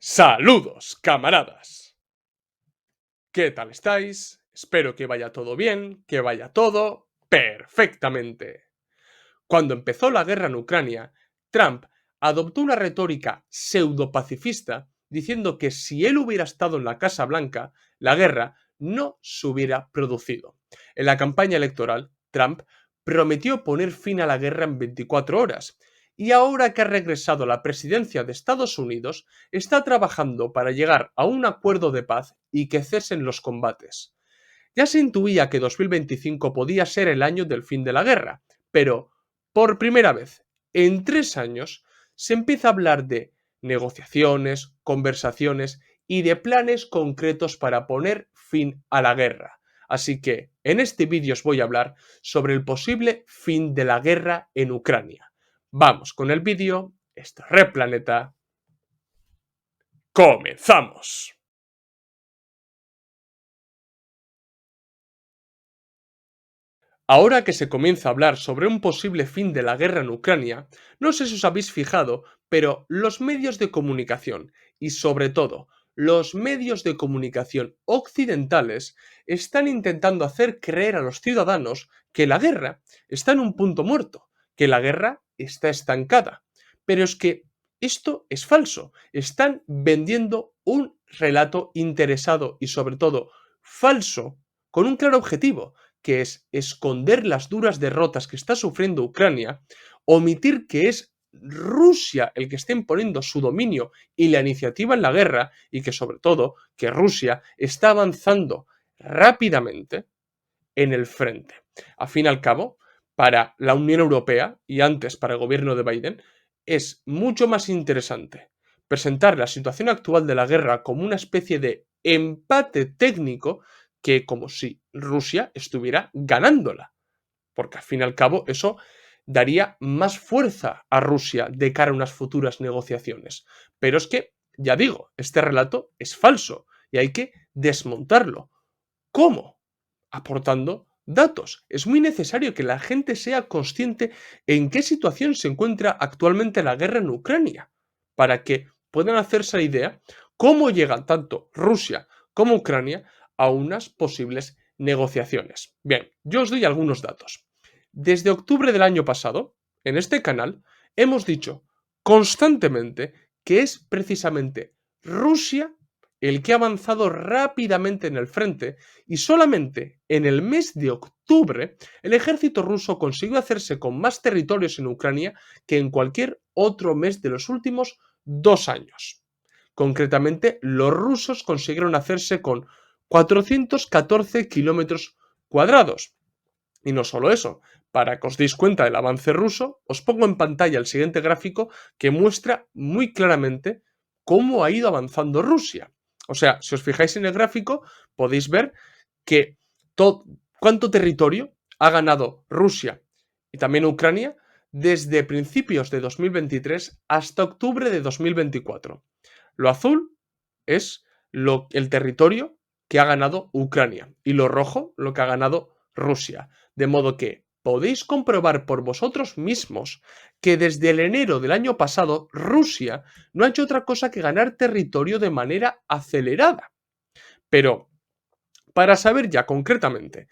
Saludos, camaradas. ¿Qué tal estáis? Espero que vaya todo bien, que vaya todo perfectamente. Cuando empezó la guerra en Ucrania, Trump adoptó una retórica pseudo-pacifista diciendo que si él hubiera estado en la Casa Blanca, la guerra no se hubiera producido. En la campaña electoral, Trump prometió poner fin a la guerra en 24 horas y ahora que ha regresado a la presidencia de Estados Unidos, está trabajando para llegar a un acuerdo de paz y que cesen los combates. Ya se intuía que 2025 podía ser el año del fin de la guerra, pero por primera vez en 3 años se empieza a hablar de negociaciones, conversaciones y de planes concretos para poner fin a la guerra. Así que en este vídeo os voy a hablar sobre el posible fin de la guerra en Ucrania. Vamos con el vídeo, esto es Red Planeta, ¡comenzamos! Ahora que se comienza a hablar sobre un posible fin de la guerra en Ucrania, no sé si os habéis fijado, pero los medios de comunicación y sobre todo los medios de comunicación occidentales están intentando hacer creer a los ciudadanos que la guerra está en un punto muerto, que la guerra está estancada. Pero es que esto es falso. Están vendiendo un relato interesado y sobre todo falso con un claro objetivo, que es esconder las duras derrotas que está sufriendo Ucrania, omitir que es Rusia el que está imponiendo su dominio y la iniciativa en la guerra y que sobre todo que Rusia está avanzando rápidamente en el frente. A fin y al cabo, para la Unión Europea y antes para el gobierno de Biden, es mucho más interesante presentar la situación actual de la guerra como una especie de empate técnico que como si Rusia estuviera ganándola. Porque al fin y al cabo eso daría más fuerza a Rusia de cara a unas futuras negociaciones. Pero es que, ya digo, este relato es falso y hay que desmontarlo. ¿Cómo? Aportando datos. Es muy necesario que la gente sea consciente en qué situación se encuentra actualmente la guerra en Ucrania, para que puedan hacerse la idea cómo llegan tanto Rusia como Ucrania a unas posibles negociaciones. Bien, yo os doy algunos datos. Desde octubre del año pasado, en este canal, hemos dicho constantemente que es precisamente Rusia el que ha avanzado rápidamente en el frente y solamente en el mes de octubre el ejército ruso consiguió hacerse con más territorios en Ucrania que en cualquier otro mes de los últimos 2 años. Concretamente, los rusos consiguieron hacerse con 414 kilómetros cuadrados. Y no solo eso, para que os deis cuenta del avance ruso, os pongo en pantalla el siguiente gráfico que muestra muy claramente cómo ha ido avanzando Rusia. O sea, si os fijáis en el gráfico, podéis ver que cuánto territorio ha ganado Rusia y también Ucrania desde principios de 2023 hasta octubre de 2024. Lo azul es el territorio que ha ganado Ucrania y lo rojo lo que ha ganado Rusia. De modo que podéis comprobar por vosotros mismos que desde el enero del año pasado Rusia no ha hecho otra cosa que ganar territorio de manera acelerada. Pero, para saber ya concretamente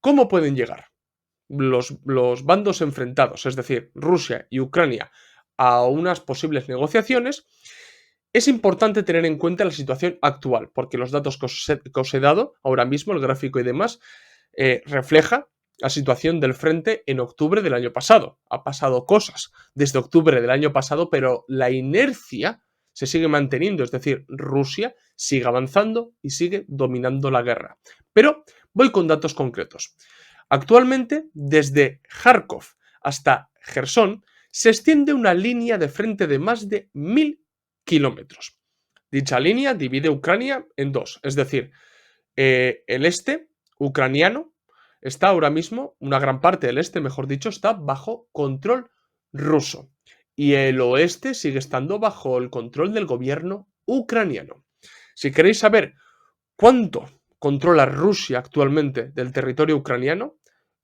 cómo pueden llegar los bandos enfrentados, es decir, Rusia y Ucrania, a unas posibles negociaciones, es importante tener en cuenta la situación actual, porque los datos que os he dado ahora mismo, el gráfico y demás, refleja la situación del frente en octubre del año pasado. Ha pasado cosas desde octubre del año pasado, pero la inercia se sigue manteniendo, es decir, Rusia sigue avanzando y sigue dominando la guerra. Pero voy con datos concretos. Actualmente, desde Kharkov hasta Gerson, se extiende una línea de frente de más de 1000 kilómetros. Dicha línea divide Ucrania en dos, es decir, el este ucraniano está ahora mismo, una gran parte del este, mejor dicho, está bajo control ruso y el oeste sigue estando bajo el control del gobierno ucraniano. Si queréis saber cuánto controla Rusia actualmente del territorio ucraniano,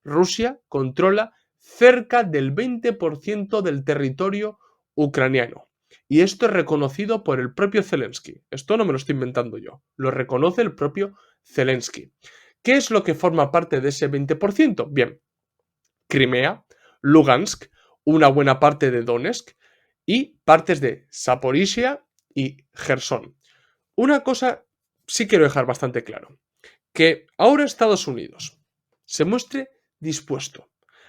Rusia controla cerca del 20% del territorio ucraniano. Y esto es reconocido por el propio Zelensky. Esto no me lo estoy inventando yo. Lo reconoce el propio Zelensky. ¿Qué es lo que forma parte de ese 20%? Bien, Crimea, Lugansk, una buena parte de Donetsk y partes de Zaporizhia y Gerson. Una cosa sí quiero dejar bastante claro, que ahora Estados Unidos se muestre dispuesto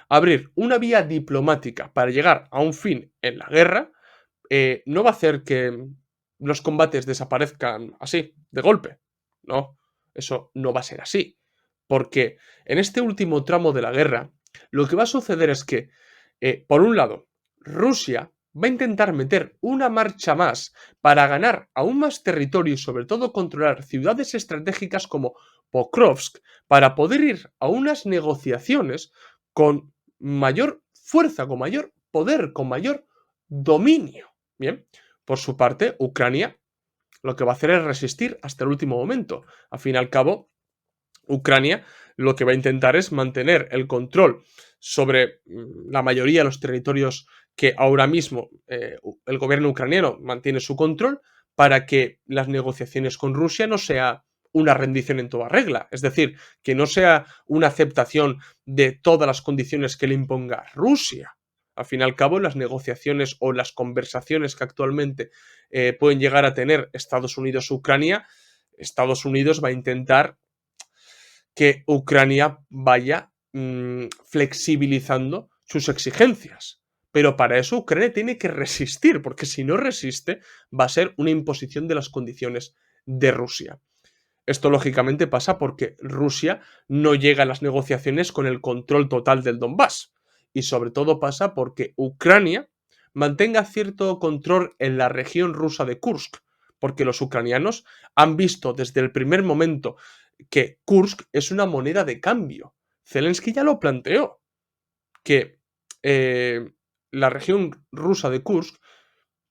a abrir una vía diplomática para llegar a un fin en la guerra, no va a hacer que los combates desaparezcan así, de golpe. No, eso no va a ser así. Porque en este último tramo de la guerra, lo que va a suceder es que, por un lado, Rusia va a intentar meter una marcha más para ganar aún más territorio y sobre todo controlar ciudades estratégicas como Pokrovsk para poder ir a unas negociaciones con mayor fuerza, con mayor poder, con mayor dominio. Bien, por su parte, Ucrania lo que va a hacer es resistir hasta el último momento. Al fin y al cabo, Ucrania lo que va a intentar es mantener el control sobre la mayoría de los territorios que ahora mismo el gobierno ucraniano mantiene su control para que las negociaciones con Rusia no sea una rendición en toda regla, es decir, que no sea una aceptación de todas las condiciones que le imponga Rusia. Al fin y al cabo, las negociaciones o las conversaciones que actualmente pueden llegar a tener Estados Unidos-Ucrania, Estados Unidos va a intentar que Ucrania vaya flexibilizando sus exigencias. Pero para eso Ucrania tiene que resistir, porque si no resiste va a ser una imposición de las condiciones de Rusia. Esto lógicamente pasa porque Rusia no llega a las negociaciones con el control total del Donbass. Y sobre todo pasa porque Ucrania mantenga cierto control en la región rusa de Kursk, porque los ucranianos han visto desde el primer momento que Kursk es una moneda de cambio. Zelensky ya lo planteó, que la región rusa de Kursk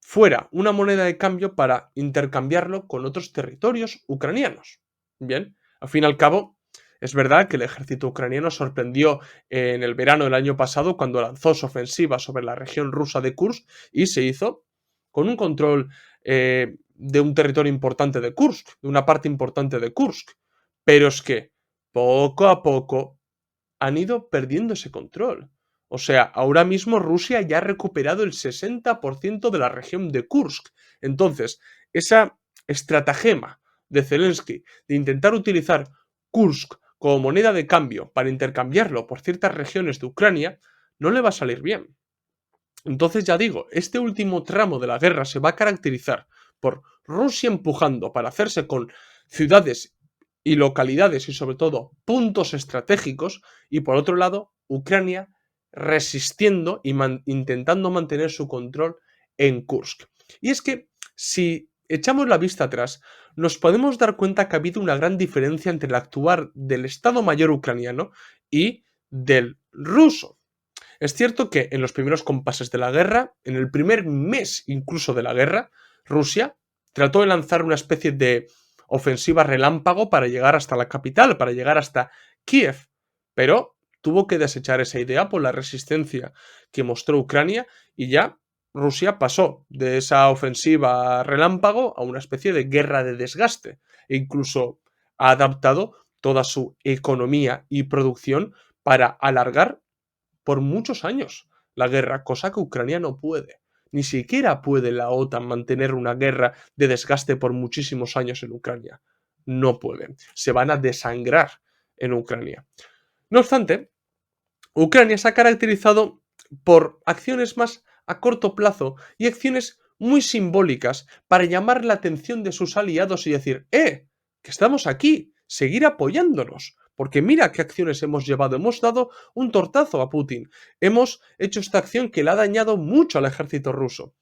fuera una moneda de cambio para intercambiarlo con otros territorios ucranianos. Bien, al fin y al cabo, es verdad que el ejército ucraniano sorprendió en el verano del año pasado cuando lanzó su ofensiva sobre la región rusa de Kursk y se hizo con un control de un territorio importante de Kursk, de una parte importante de Kursk. Pero es que poco a poco han ido perdiendo ese control. O sea, ahora mismo Rusia ya ha recuperado el 60% de la región de Kursk. Entonces, esa estratagema de Zelensky de intentar utilizar Kursk como moneda de cambio para intercambiarlo por ciertas regiones de Ucrania no le va a salir bien. Entonces ya digo, este último tramo de la guerra se va a caracterizar por Rusia empujando para hacerse con ciudades y localidades y sobre todo puntos estratégicos y por otro lado Ucrania resistiendo y intentando mantener su control en Kursk. Y es que si echamos la vista atrás, nos podemos dar cuenta que ha habido una gran diferencia entre el actuar del Estado Mayor ucraniano y del ruso. Es cierto que en los primeros compases de la guerra, en el primer mes incluso de la guerra, Rusia trató de lanzar una especie de ofensiva relámpago para llegar hasta la capital, para llegar hasta Kiev, pero tuvo que desechar esa idea por la resistencia que mostró Ucrania y ya Rusia pasó de esa ofensiva relámpago a una especie de guerra de desgaste e incluso ha adaptado toda su economía y producción para alargar por muchos años la guerra, cosa que Ucrania no puede. Ni siquiera puede la OTAN mantener una guerra de desgaste por muchísimos años en Ucrania. No pueden. Se van a desangrar en Ucrania. No obstante, Ucrania se ha caracterizado por acciones más a corto plazo y acciones muy simbólicas para llamar la atención de sus aliados y decir, que estamos aquí, seguir apoyándonos. Porque mira qué acciones hemos llevado. Hemos dado un tortazo a Putin. Hemos hecho esta acción que le ha dañado mucho al ejército ruso.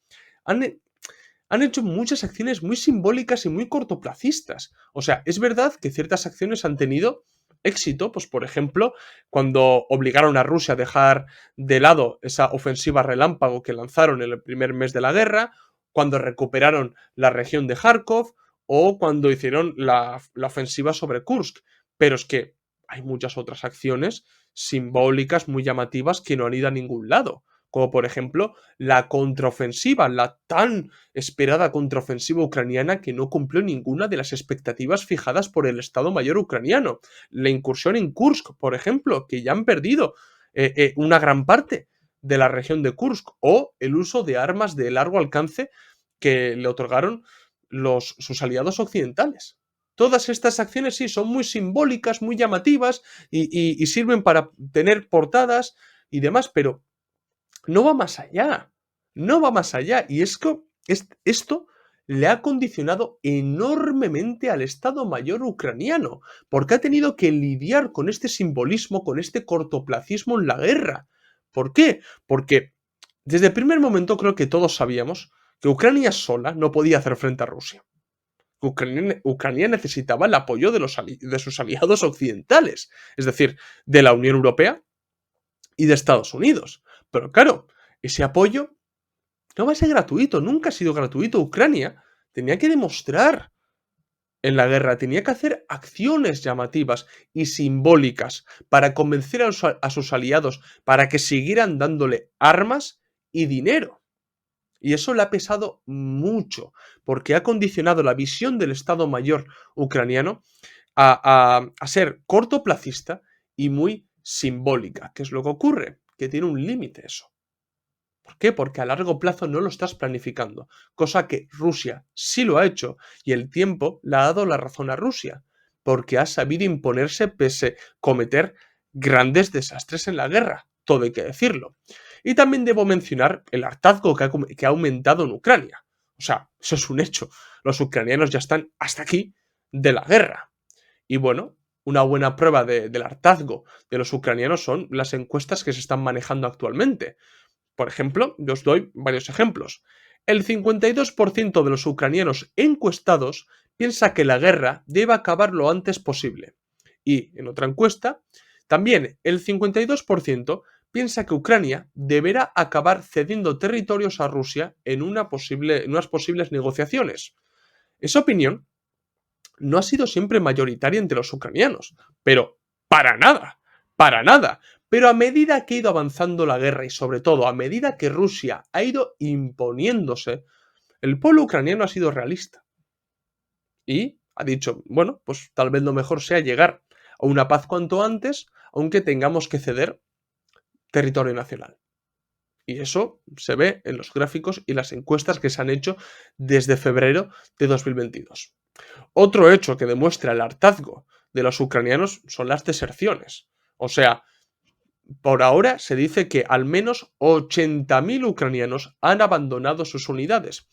Han, han hecho muchas acciones muy simbólicas y muy cortoplacistas. O sea, es verdad que ciertas acciones han tenido éxito, pues por ejemplo, cuando obligaron a Rusia a dejar de lado esa ofensiva relámpago que lanzaron en el primer mes de la guerra, cuando recuperaron la región de Kharkov o cuando hicieron la ofensiva sobre Kursk. Pero es que hay muchas otras acciones simbólicas muy llamativas que no han ido a ningún lado, como por ejemplo la contraofensiva, la tan esperada contraofensiva ucraniana que no cumplió ninguna de las expectativas fijadas por el Estado Mayor ucraniano. La incursión en Kursk, por ejemplo, que ya han perdido una gran parte de la región de Kursk, o el uso de armas de largo alcance que le otorgaron sus aliados occidentales. Todas estas acciones sí son muy simbólicas, muy llamativas y sirven para tener portadas y demás, pero no va más allá. No va más allá. Y es que esto le ha condicionado enormemente al Estado Mayor ucraniano, porque ha tenido que lidiar con este simbolismo, con este cortoplacismo en la guerra. ¿Por qué? Porque desde el primer momento creo que todos sabíamos que Ucrania sola no podía hacer frente a Rusia. Ucrania necesitaba el apoyo de sus aliados occidentales, es decir, de la Unión Europea y de Estados Unidos. Pero claro, ese apoyo no va a ser gratuito, nunca ha sido gratuito. Ucrania tenía que demostrar en la guerra, tenía que hacer acciones llamativas y simbólicas para convencer a sus aliados para que siguieran dándole armas y dinero. Y eso le ha pesado mucho, porque ha condicionado la visión del Estado Mayor ucraniano a ser cortoplacista y muy simbólica. ¿Qué es lo que ocurre? Que tiene un límite eso. ¿Por qué? Porque a largo plazo no lo estás planificando, cosa que Rusia sí lo ha hecho y el tiempo le ha dado la razón a Rusia, porque ha sabido imponerse pese a cometer grandes desastres en la guerra, todo hay que decirlo. Y también debo mencionar el hartazgo que ha aumentado en Ucrania. O sea, eso es un hecho. Los ucranianos ya están hasta aquí de la guerra. Y bueno, una buena prueba del hartazgo de los ucranianos son las encuestas que se están manejando actualmente. Por ejemplo, yo os doy varios ejemplos. El 52% de los ucranianos encuestados piensa que la guerra debe acabar lo antes posible. Y en otra encuesta, también el 52% piensa que Ucrania deberá acabar cediendo territorios a Rusia en unas posibles negociaciones. Esa opinión no ha sido siempre mayoritaria entre los ucranianos, pero para nada, para nada. Pero a medida que ha ido avanzando la guerra y sobre todo a medida que Rusia ha ido imponiéndose, el pueblo ucraniano ha sido realista y ha dicho, bueno, pues tal vez lo mejor sea llegar a una paz cuanto antes, aunque tengamos que ceder territorio nacional. Y eso se ve en los gráficos y las encuestas que se han hecho desde febrero de 2022. Otro hecho que demuestra el hartazgo de los ucranianos son las deserciones. O sea, por ahora se dice que al menos 80.000 ucranianos han abandonado sus unidades.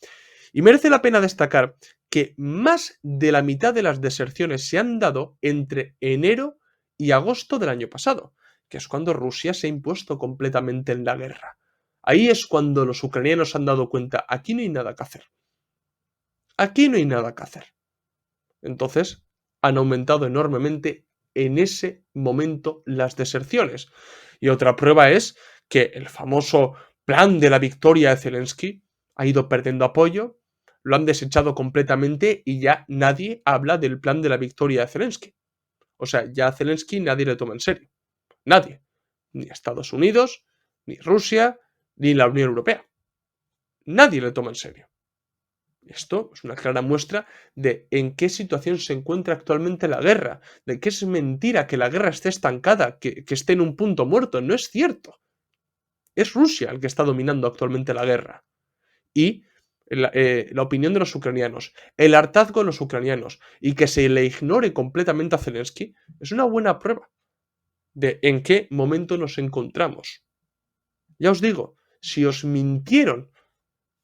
Y merece la pena destacar que más de la mitad de las deserciones se han dado entre enero y agosto del año pasado, que es cuando Rusia se ha impuesto completamente en la guerra. Ahí es cuando los ucranianos han dado cuenta, aquí no hay nada que hacer. Aquí no hay nada que hacer. Entonces, han aumentado enormemente en ese momento las deserciones. Y otra prueba es que el famoso plan de la victoria de Zelensky ha ido perdiendo apoyo, lo han desechado completamente y ya nadie habla del plan de la victoria de Zelensky. O sea, ya a Zelensky nadie le toma en serio. Nadie. Ni Estados Unidos, ni Rusia, ni la Unión Europea. Nadie le toma en serio. Esto es una clara muestra de en qué situación se encuentra actualmente la guerra, de que es mentira que la guerra esté estancada, que esté en un punto muerto. No es cierto. Es Rusia el que está dominando actualmente la guerra. Y la opinión de los ucranianos, el hartazgo de los ucranianos y que se le ignore completamente a Zelensky es una buena prueba de en qué momento nos encontramos. Ya os digo, si os mintieron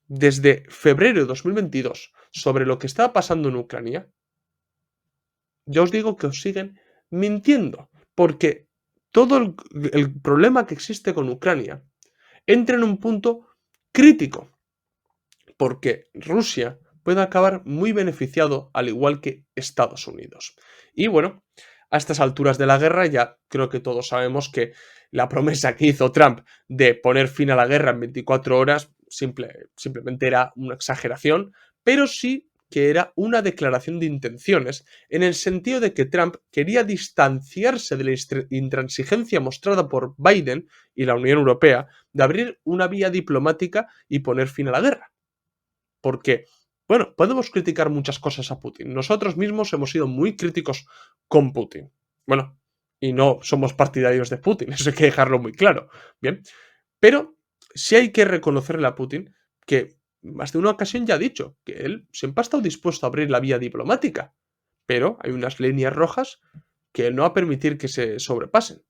desde febrero de 2022 sobre lo que estaba pasando en Ucrania, ya os digo que os siguen mintiendo, porque todo el problema que existe con Ucrania entra en un punto crítico, porque Rusia puede acabar muy beneficiado al igual que Estados Unidos. Y bueno, a estas alturas de la guerra ya creo que todos sabemos que la promesa que hizo Trump de poner fin a la guerra en 24 horas simplemente era una exageración, pero sí que era una declaración de intenciones, en el sentido de que Trump quería distanciarse de la intransigencia mostrada por Biden y la Unión Europea de abrir una vía diplomática y poner fin a la guerra. Porque, bueno, podemos criticar muchas cosas a Putin. Nosotros mismos hemos sido muy críticos con Putin. Bueno, y no somos partidarios de Putin, eso hay que dejarlo muy claro. Bien, pero sí hay que reconocerle a Putin que más de una ocasión ya ha dicho que él siempre ha estado dispuesto a abrir la vía diplomática, pero hay unas líneas rojas que él no va a permitir que se sobrepasen.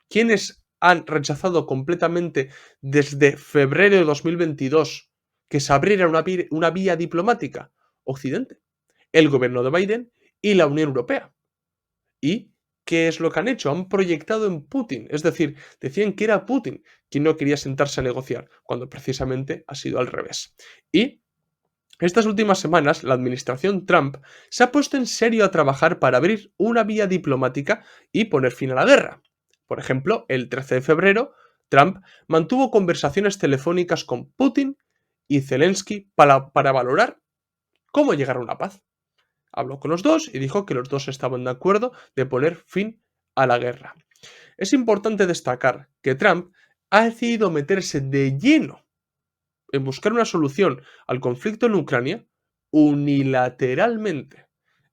¿Quiénes han rechazado completamente desde febrero de 2022 que se abriera una vía diplomática? Occidente, el gobierno de Biden y la Unión Europea. ¿Y qué es lo que han hecho? Han proyectado en Putin, es decir, decían que era Putin quien no quería sentarse a negociar, cuando precisamente ha sido al revés. Y estas últimas semanas, la administración Trump se ha puesto en serio a trabajar para abrir una vía diplomática y poner fin a la guerra. Por ejemplo, el 13 de febrero, Trump mantuvo conversaciones telefónicas con Putin y Zelensky para valorar cómo llegar a una paz. Habló con los dos y dijo que los dos estaban de acuerdo de poner fin a la guerra. Es importante destacar que Trump ha decidido meterse de lleno en buscar una solución al conflicto en Ucrania unilateralmente.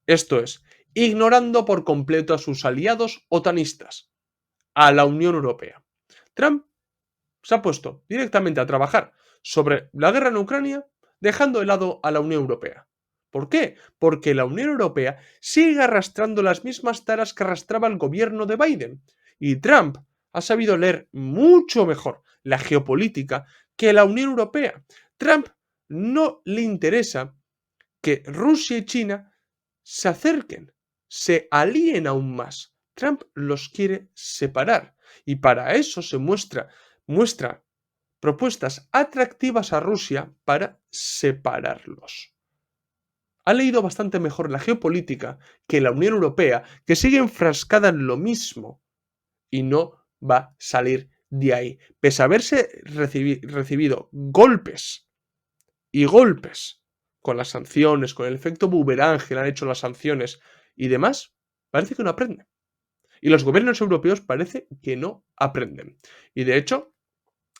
Esto es, ignorando por completo a sus aliados otanistas, a la Unión Europea. Trump se ha puesto directamente a trabajar sobre la guerra en Ucrania, dejando de lado a la Unión Europea. ¿Por qué? Porque la Unión Europea sigue arrastrando las mismas taras que arrastraba el gobierno de Biden. Y Trump ha sabido leer mucho mejor la geopolítica que la Unión Europea. Trump no le interesa que Rusia y China se acerquen, se alíen aún más. Trump los quiere separar y para eso se muestra propuestas atractivas a Rusia para separarlos. Ha leído bastante mejor la geopolítica que la Unión Europea, que sigue enfrascada en lo mismo y no va a salir de ahí. Pese a haberse recibido golpes y golpes con las sanciones, con el efecto boomerang que le han hecho las sanciones y demás, parece que no aprende. Y los gobiernos europeos parece que no aprenden. Y de hecho,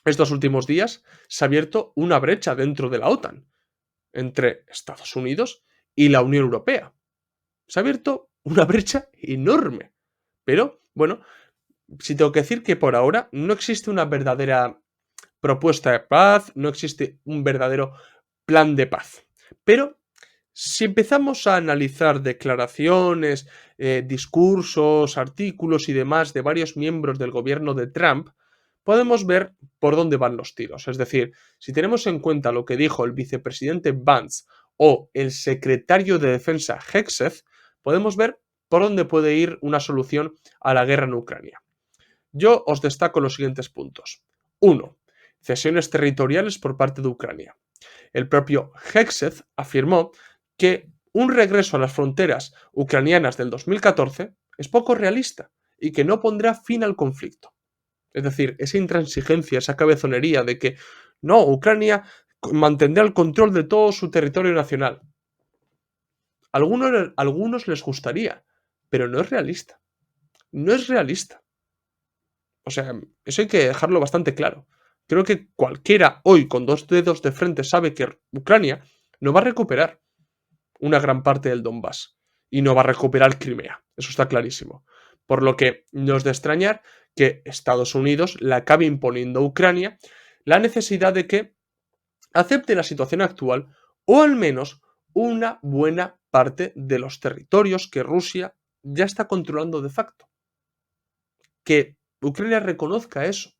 estos últimos días se ha abierto una brecha dentro de la OTAN entre Estados Unidos y la Unión Europea. Se ha abierto una brecha enorme. Pero, bueno, sí tengo que decir que por ahora no existe una verdadera propuesta de paz, no existe un verdadero plan de paz. Pero si empezamos a analizar declaraciones, discursos, artículos y demás de varios miembros del gobierno de Trump, podemos ver por dónde van los tiros. Es decir, si tenemos en cuenta lo que dijo el vicepresidente Vance o el secretario de Defensa Hegseth, podemos ver por dónde puede ir una solución a la guerra en Ucrania. Yo os destaco los siguientes puntos. 1. Cesiones territoriales por parte de Ucrania. El propio Hegseth afirmó que un regreso a las fronteras ucranianas del 2014 es poco realista y que no pondrá fin al conflicto. Es decir, esa intransigencia, esa cabezonería de que no, Ucrania mantendrá el control de todo su territorio nacional. Algunos les gustaría, pero no es realista. No es realista. O sea, eso hay que dejarlo bastante claro. Creo que cualquiera hoy con dos dedos de frente sabe que Ucrania no va a recuperar una gran parte del Donbass y no va a recuperar Crimea. Eso está clarísimo. Por lo que no es de extrañar que Estados Unidos le acabe imponiendo a Ucrania la necesidad de que acepte la situación actual o al menos una buena parte de los territorios que Rusia ya está controlando de facto. Que Ucrania reconozca eso.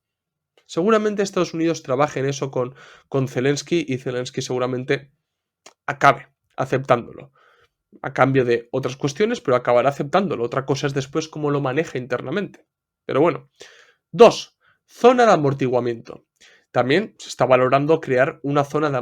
Seguramente Estados Unidos trabaje en eso con Zelensky y Zelensky seguramente acabe aceptándolo a cambio de otras cuestiones, pero acabará aceptándolo. Otra cosa es después cómo lo maneja internamente. Pero bueno. 2. Zona de amortiguamiento. También se está valorando crear una zona de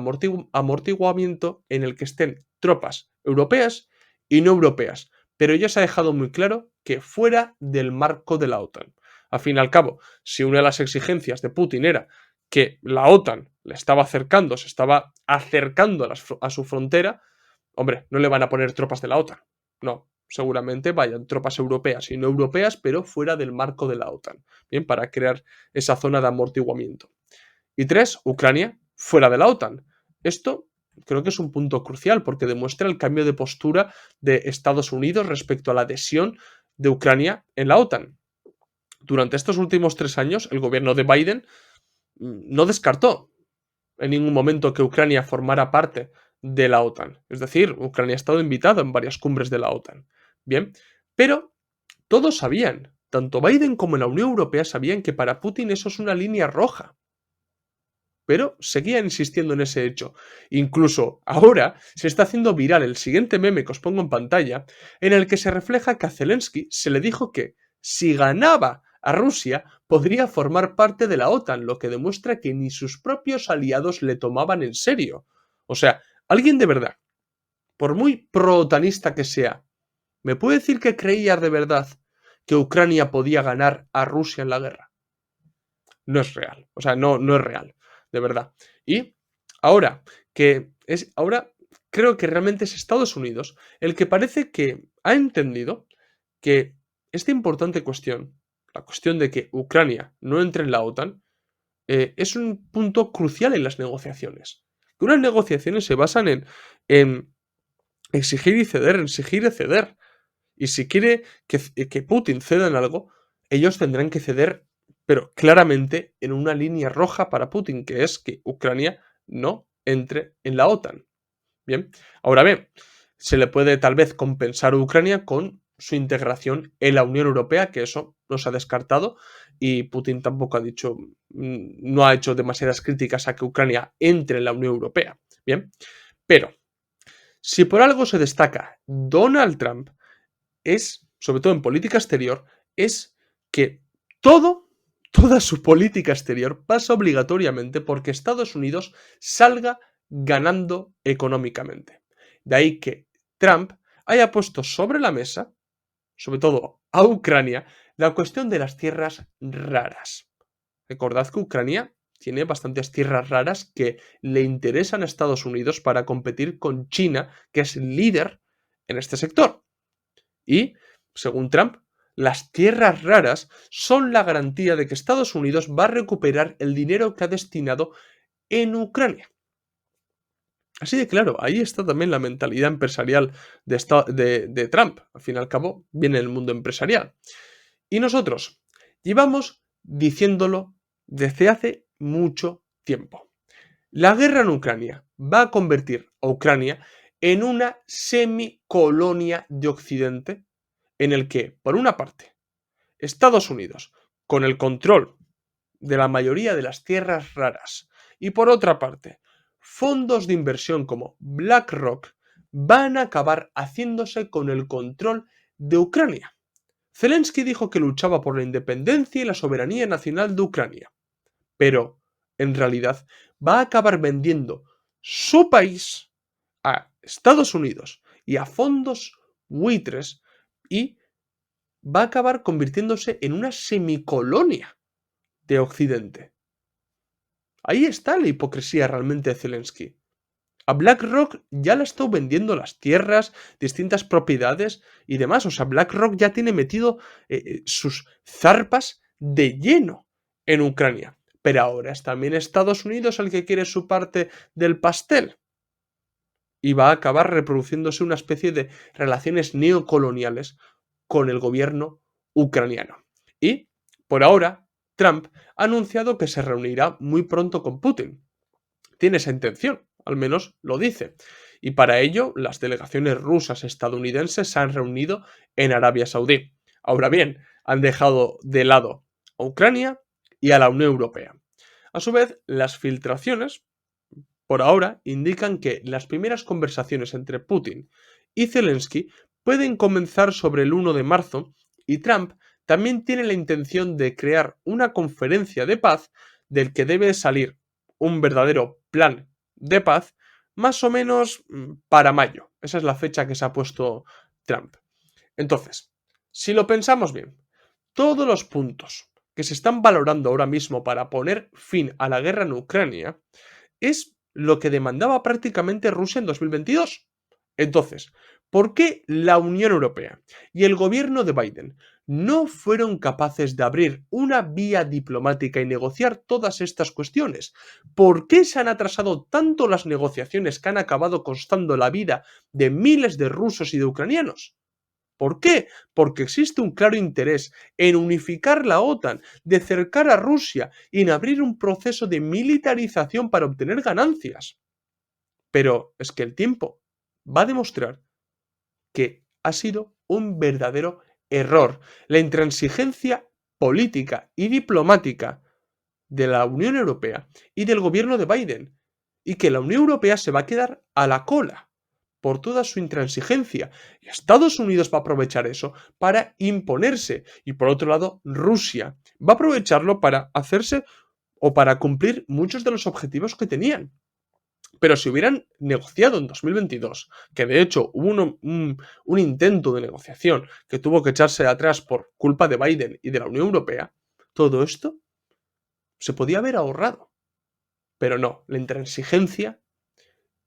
amortiguamiento en el que estén tropas europeas y no europeas, pero ya se ha dejado muy claro que fuera del marco de la OTAN. Al fin y al cabo, si una de las exigencias de Putin era que la OTAN le estaba acercando, se estaba acercando a su frontera, Hombre, no le van a poner tropas de la OTAN. No, seguramente vayan tropas europeas y no europeas, pero fuera del marco de la OTAN. Bien, para crear esa zona de amortiguamiento. Y 3, Ucrania fuera de la OTAN. Esto creo que es un punto crucial porque demuestra el cambio de postura de Estados Unidos respecto a la adhesión de Ucrania en la OTAN. Durante estos últimos 3 años, el gobierno de Biden no descartó en ningún momento que Ucrania formara parte de la OTAN. Es decir, Ucrania ha estado invitado en varias cumbres de la OTAN. Bien, pero todos sabían, tanto Biden como la Unión Europea sabían que para Putin eso es una línea roja. Pero seguían insistiendo en ese hecho. Incluso ahora se está haciendo viral el siguiente meme que os pongo en pantalla, en el que se refleja que a Zelensky se le dijo que si ganaba a Rusia podría formar parte de la OTAN, lo que demuestra que ni sus propios aliados le tomaban en serio. O sea, alguien de verdad, por muy pro-otanista que sea, ¿me puede decir que creía de verdad que Ucrania podía ganar a Rusia en la guerra? No es real. O sea, no es real, de verdad. Y ahora ahora creo que realmente es Estados Unidos el que parece que ha entendido que esta importante cuestión, la cuestión de que Ucrania no entre en la OTAN, es un punto crucial en las negociaciones. Que unas negociaciones se basan en exigir y ceder, en exigir y ceder. Y si quiere que Putin ceda en algo, ellos tendrán que ceder, pero claramente en una línea roja para Putin, que es que Ucrania no entre en la OTAN. Bien, ahora bien, se le puede tal vez compensar a Ucrania con su integración en la Unión Europea, que eso no se ha descartado y Putin tampoco ha dicho, no ha hecho demasiadas críticas a que Ucrania entre en la Unión Europea. Bien, pero si por algo se destaca Donald Trump es, sobre todo en política exterior, es que toda su política exterior pasa obligatoriamente porque Estados Unidos salga ganando económicamente. De ahí que Trump haya puesto sobre la mesa, sobre todo a Ucrania, la cuestión de las tierras raras. Recordad que Ucrania tiene bastantes tierras raras que le interesan a Estados Unidos para competir con China, que es líder en este sector. Y, según Trump, las tierras raras son la garantía de que Estados Unidos va a recuperar el dinero que ha destinado en Ucrania. Así de claro, ahí está también la mentalidad empresarial de Trump. Al fin y al cabo, viene el mundo empresarial. Y nosotros llevamos diciéndolo desde hace mucho tiempo. La guerra en Ucrania va a convertir a Ucrania en una semicolonia de Occidente en el que, por una parte, Estados Unidos, con el control de la mayoría de las tierras raras, y por otra parte, fondos de inversión como BlackRock van a acabar haciéndose con el control de Ucrania. Zelensky dijo que luchaba por la independencia y la soberanía nacional de Ucrania, pero, en realidad, va a acabar vendiendo su país a Estados Unidos y a fondos buitres y va a acabar convirtiéndose en una semicolonia de Occidente. Ahí está la hipocresía realmente de Zelensky. A BlackRock ya le ha estado vendiendo las tierras, distintas propiedades y demás. O sea, BlackRock ya tiene metido sus zarpas de lleno en Ucrania. Pero ahora es también Estados Unidos el que quiere su parte del pastel. Y va a acabar reproduciéndose una especie de relaciones neocoloniales con el gobierno ucraniano. Y, por ahora, Trump ha anunciado que se reunirá muy pronto con Putin. Tiene esa intención, al menos lo dice. Y para ello, las delegaciones rusas estadounidenses se han reunido en Arabia Saudí. Ahora bien, han dejado de lado a Ucrania y a la Unión Europea. A su vez, las filtraciones, por ahora, indican que las primeras conversaciones entre Putin y Zelensky pueden comenzar sobre el 1 de marzo y Trump también tiene la intención de crear una conferencia de paz del que debe salir un verdadero plan de paz más o menos para mayo. Esa es la fecha que se ha puesto Trump. Entonces, si lo pensamos bien, todos los puntos que se están valorando ahora mismo para poner fin a la guerra en Ucrania es lo que demandaba prácticamente Rusia en 2022. Entonces, ¿por qué la Unión Europea y el gobierno de Biden no fueron capaces de abrir una vía diplomática y negociar todas estas cuestiones? ¿Por qué se han atrasado tanto las negociaciones que han acabado costando la vida de miles de rusos y de ucranianos? ¿Por qué? Porque existe un claro interés en unificar la OTAN, de cercar a Rusia y en abrir un proceso de militarización para obtener ganancias. Pero es que el tiempo va a demostrar que ha sido un verdadero error. La intransigencia política y diplomática de la Unión Europea y del gobierno de Biden. Y que la Unión Europea se va a quedar a la cola por toda su intransigencia. Y Estados Unidos va a aprovechar eso para imponerse. Y por otro lado, Rusia va a aprovecharlo para hacerse o para cumplir muchos de los objetivos que tenían. Pero si hubieran negociado en 2022, que de hecho hubo un intento de negociación que tuvo que echarse atrás por culpa de Biden y de la Unión Europea, todo esto se podía haber ahorrado. Pero no, la intransigencia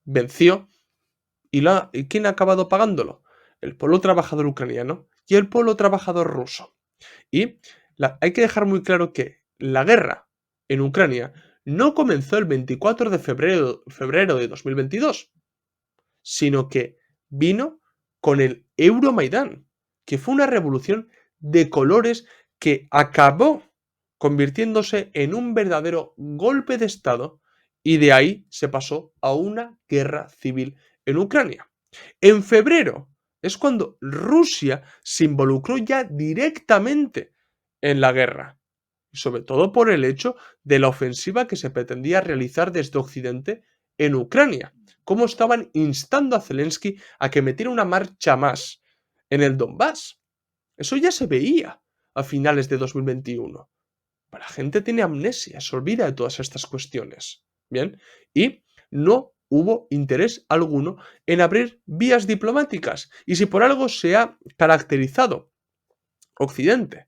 venció ¿y quién ha acabado pagándolo? El pueblo trabajador ucraniano y el pueblo trabajador ruso. Y hay que dejar muy claro que la guerra en Ucrania no comenzó el 24 de febrero de 2022, sino que vino con el Euromaidán, que fue una revolución de colores que acabó convirtiéndose en un verdadero golpe de Estado y de ahí se pasó a una guerra civil en Ucrania. En febrero es cuando Rusia se involucró ya directamente en la guerra, sobre todo por el hecho de la ofensiva que se pretendía realizar desde Occidente en Ucrania, cómo estaban instando a Zelensky a que metiera una marcha más en el Donbass. Eso ya se veía a finales de 2021. La gente tiene amnesia, se olvida de todas estas cuestiones. Bien, y no hubo interés alguno en abrir vías diplomáticas. Y si por algo se ha caracterizado Occidente,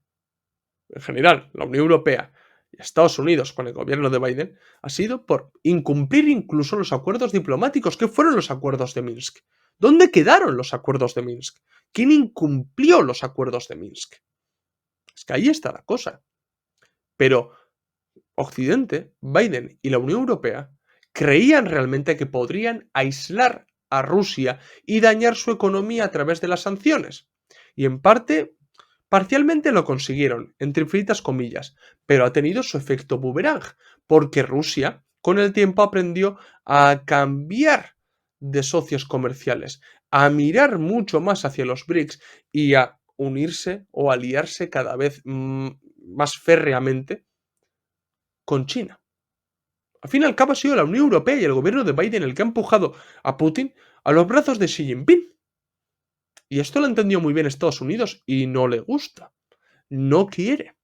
en general, la Unión Europea y Estados Unidos con el gobierno de Biden, ha sido por incumplir incluso los acuerdos diplomáticos. ¿Qué fueron los acuerdos de Minsk? ¿Dónde quedaron los acuerdos de Minsk? ¿Quién incumplió los acuerdos de Minsk? Es que ahí está la cosa. Pero Occidente, Biden y la Unión Europea creían realmente que podrían aislar a Rusia y dañar su economía a través de las sanciones. Y en parte, parcialmente lo consiguieron, entre infinitas comillas, pero ha tenido su efecto boomerang, porque Rusia con el tiempo aprendió a cambiar de socios comerciales, a mirar mucho más hacia los BRICS y a unirse o aliarse cada vez más férreamente con China. Al fin y al cabo ha sido la Unión Europea y el gobierno de Biden el que ha empujado a Putin a los brazos de Xi Jinping. Y esto lo entendió muy bien Estados Unidos y no le gusta. No quiere.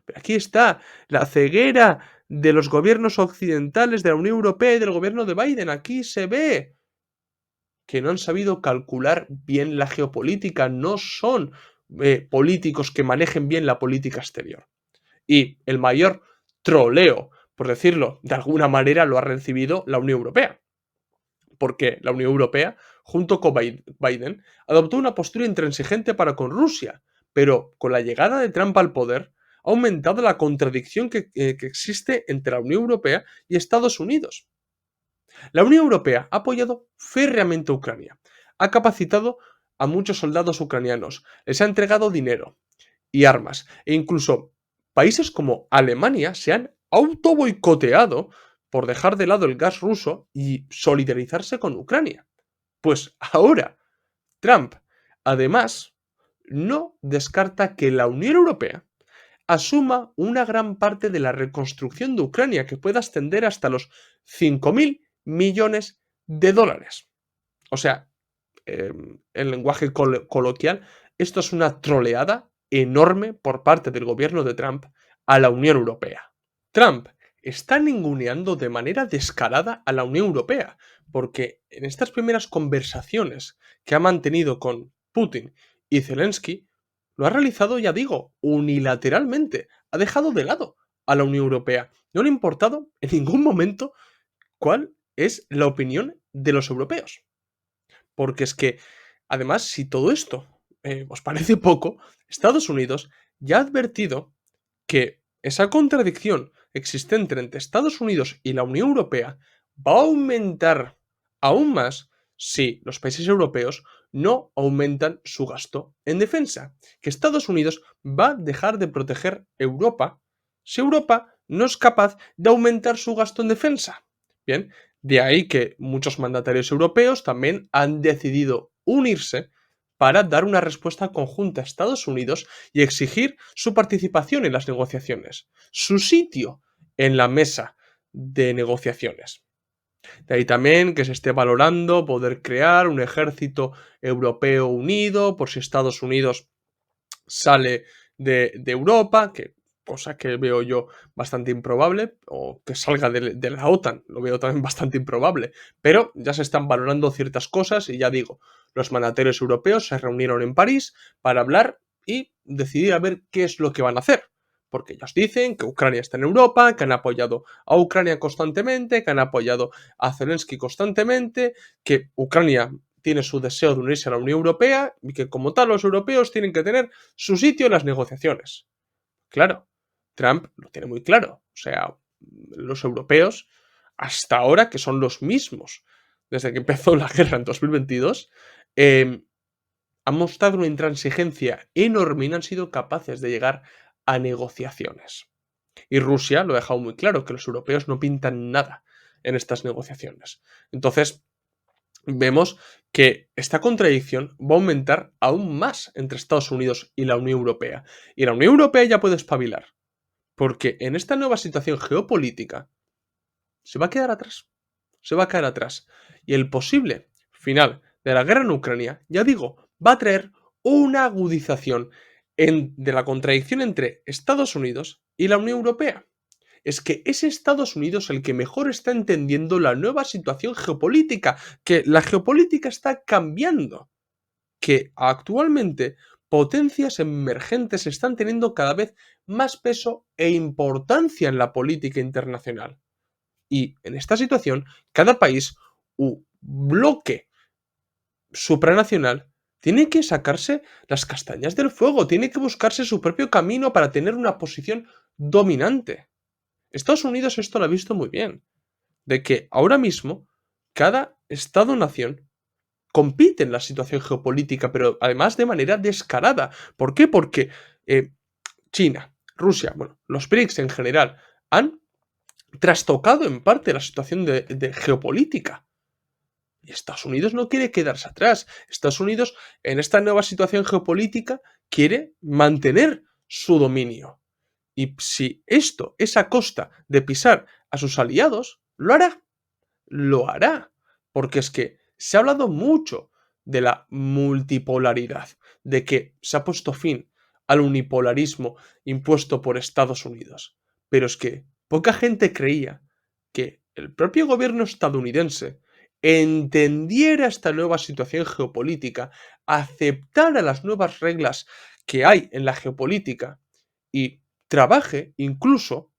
Pero aquí está la ceguera de los gobiernos occidentales, de la Unión Europea y del gobierno de Biden. Aquí se ve que no han sabido calcular bien la geopolítica. No son políticos que manejen bien la política exterior. Y el mayor troleo, por decirlo de alguna manera, lo ha recibido la Unión Europea. Porque la Unión Europea, junto con Biden, adoptó una postura intransigente para con Rusia, pero con la llegada de Trump al poder ha aumentado la contradicción que existe entre la Unión Europea y Estados Unidos. La Unión Europea ha apoyado férreamente a Ucrania, ha capacitado a muchos soldados ucranianos, les ha entregado dinero y armas, e incluso países como Alemania se han autoboicoteado por dejar de lado el gas ruso y solidarizarse con Ucrania. Pues ahora, Trump, además, no descarta que la Unión Europea asuma una gran parte de la reconstrucción de Ucrania, que pueda ascender hasta los 5.000 millones de dólares. O sea, en lenguaje coloquial, esto es una troleada enorme por parte del gobierno de Trump a la Unión Europea. Trump está ninguneando de manera descarada a la Unión Europea, porque en estas primeras conversaciones que ha mantenido con Putin y Zelensky, lo ha realizado, ya digo, unilateralmente. Ha dejado de lado a la Unión Europea. No le ha importado en ningún momento cuál es la opinión de los europeos. Porque es que, además, si todo esto os parece poco, Estados Unidos ya ha advertido que esa contradicción existente entre Estados Unidos y la Unión Europea va a aumentar aún más si los países europeos no aumentan su gasto en defensa. Que Estados Unidos va a dejar de proteger Europa si Europa no es capaz de aumentar su gasto en defensa. Bien, de ahí que muchos mandatarios europeos también han decidido unirse para dar una respuesta conjunta a Estados Unidos y exigir su participación en las negociaciones, su sitio en la mesa de negociaciones. De ahí también que se esté valorando poder crear un ejército europeo unido por si Estados Unidos sale de Europa, que cosa que veo yo bastante improbable, o que salga de la OTAN, lo veo también bastante improbable, pero ya se están valorando ciertas cosas y ya digo, los mandatarios europeos se reunieron en París para hablar y decidir a ver qué es lo que van a hacer. Porque ellos dicen que Ucrania está en Europa, que han apoyado a Ucrania constantemente, que han apoyado a Zelensky constantemente, que Ucrania tiene su deseo de unirse a la Unión Europea y que como tal los europeos tienen que tener su sitio en las negociaciones. Claro, Trump lo tiene muy claro. O sea, los europeos, hasta ahora, que son los mismos desde que empezó la guerra en 2022, han mostrado una intransigencia enorme y no han sido capaces de llegar a negociaciones. Y Rusia lo ha dejado muy claro, que los europeos no pintan nada en estas negociaciones. Entonces, vemos que esta contradicción va a aumentar aún más entre Estados Unidos y la Unión Europea. Y la Unión Europea ya puede espabilar, porque en esta nueva situación geopolítica se va a quedar atrás. Se va a quedar atrás. Y el posible final de la guerra en Ucrania, ya digo, va a traer una agudización de la contradicción entre Estados Unidos y la Unión Europea. Es que es Estados Unidos el que mejor está entendiendo la nueva situación geopolítica, que la geopolítica está cambiando, que actualmente potencias emergentes están teniendo cada vez más peso e importancia en la política internacional. Y en esta situación, cada país u bloque supranacional tiene que sacarse las castañas del fuego, tiene que buscarse su propio camino para tener una posición dominante. Estados Unidos esto lo ha visto muy bien, de que ahora mismo cada Estado-nación compite en la situación geopolítica, pero además de manera descarada. ¿Por qué? Porque China, Rusia, bueno, los BRICS en general han trastocado en parte la situación de geopolítica. Y Estados Unidos no quiere quedarse atrás. Estados Unidos, en esta nueva situación geopolítica, quiere mantener su dominio. Y si esto es a costa de pisar a sus aliados, lo hará. Lo hará. Porque es que se ha hablado mucho de la multipolaridad, de que se ha puesto fin al unipolarismo impuesto por Estados Unidos. Pero es que poca gente creía que el propio gobierno estadounidense entendiera esta nueva situación geopolítica, aceptara las nuevas reglas que hay en la geopolítica y trabaje incluso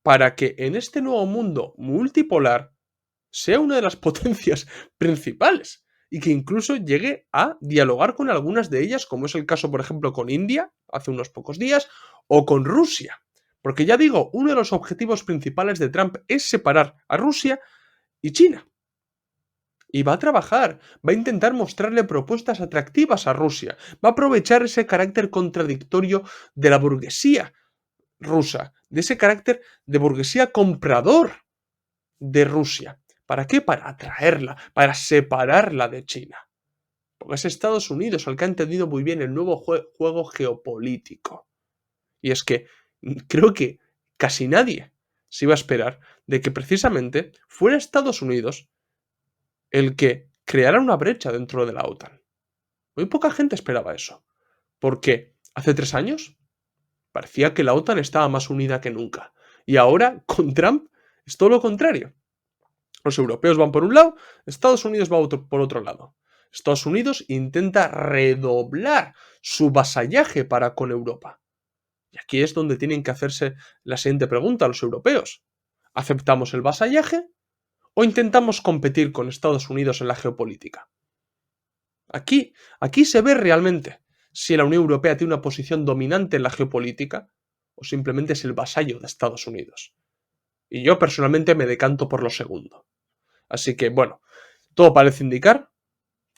para que en este nuevo mundo multipolar sea una de las potencias principales y que incluso llegue a dialogar con algunas de ellas, como es el caso, por ejemplo, con India hace unos pocos días, o con Rusia. Porque ya digo, uno de los objetivos principales de Trump es separar a Rusia y China. Y va a trabajar, va a intentar mostrarle propuestas atractivas a Rusia, va a aprovechar ese carácter contradictorio de la burguesía rusa, de ese carácter de burguesía comprador de Rusia. ¿Para qué? Para atraerla, para separarla de China. Porque es Estados Unidos el que ha entendido muy bien el nuevo juego geopolítico. Y es que creo que casi nadie se iba a esperar de que precisamente fuera Estados Unidos el que creara una brecha dentro de la OTAN. Muy poca gente esperaba eso. Porque hace 3 años parecía que la OTAN estaba más unida que nunca. Y ahora, con Trump, es todo lo contrario. Los europeos van por un lado, Estados Unidos va por otro lado. Estados Unidos intenta redoblar su vasallaje para con Europa. Y aquí es donde tienen que hacerse la siguiente pregunta a los europeos. ¿Aceptamos el vasallaje o intentamos competir con Estados Unidos en la geopolítica? Aquí se ve realmente si la Unión Europea tiene una posición dominante en la geopolítica o simplemente es el vasallo de Estados Unidos. Y yo personalmente me decanto por lo segundo. Así que, bueno, todo parece indicar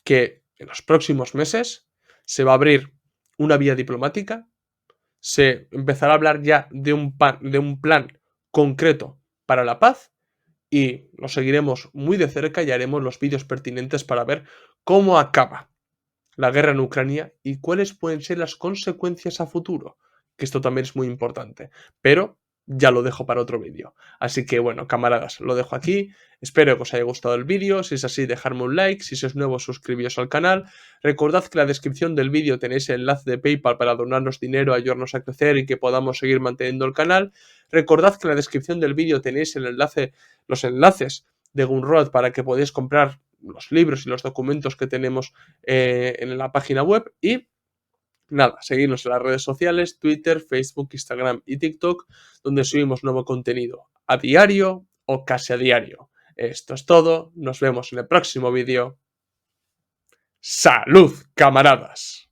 que en los próximos meses se va a abrir una vía diplomática, se empezará a hablar ya de un plan concreto para la paz y lo seguiremos muy de cerca y haremos los vídeos pertinentes para ver cómo acaba la guerra en Ucrania y cuáles pueden ser las consecuencias a futuro, que esto también es muy importante, pero ya lo dejo para otro vídeo. Así que bueno, camaradas, lo dejo aquí, espero que os haya gustado el vídeo, si es así dejadme un like, si sois nuevos suscribíos al canal, recordad que en la descripción del vídeo tenéis el enlace de PayPal para donarnos dinero, ayudarnos a crecer y que podamos seguir manteniendo el canal, recordad que en la descripción del vídeo tenéis los enlaces de Gumroad para que podáis comprar los libros y los documentos que tenemos en la página web y nada, seguirnos en las redes sociales, Twitter, Facebook, Instagram y TikTok, donde subimos nuevo contenido a diario o casi a diario. Esto es todo, nos vemos en el próximo vídeo. ¡Salud, camaradas!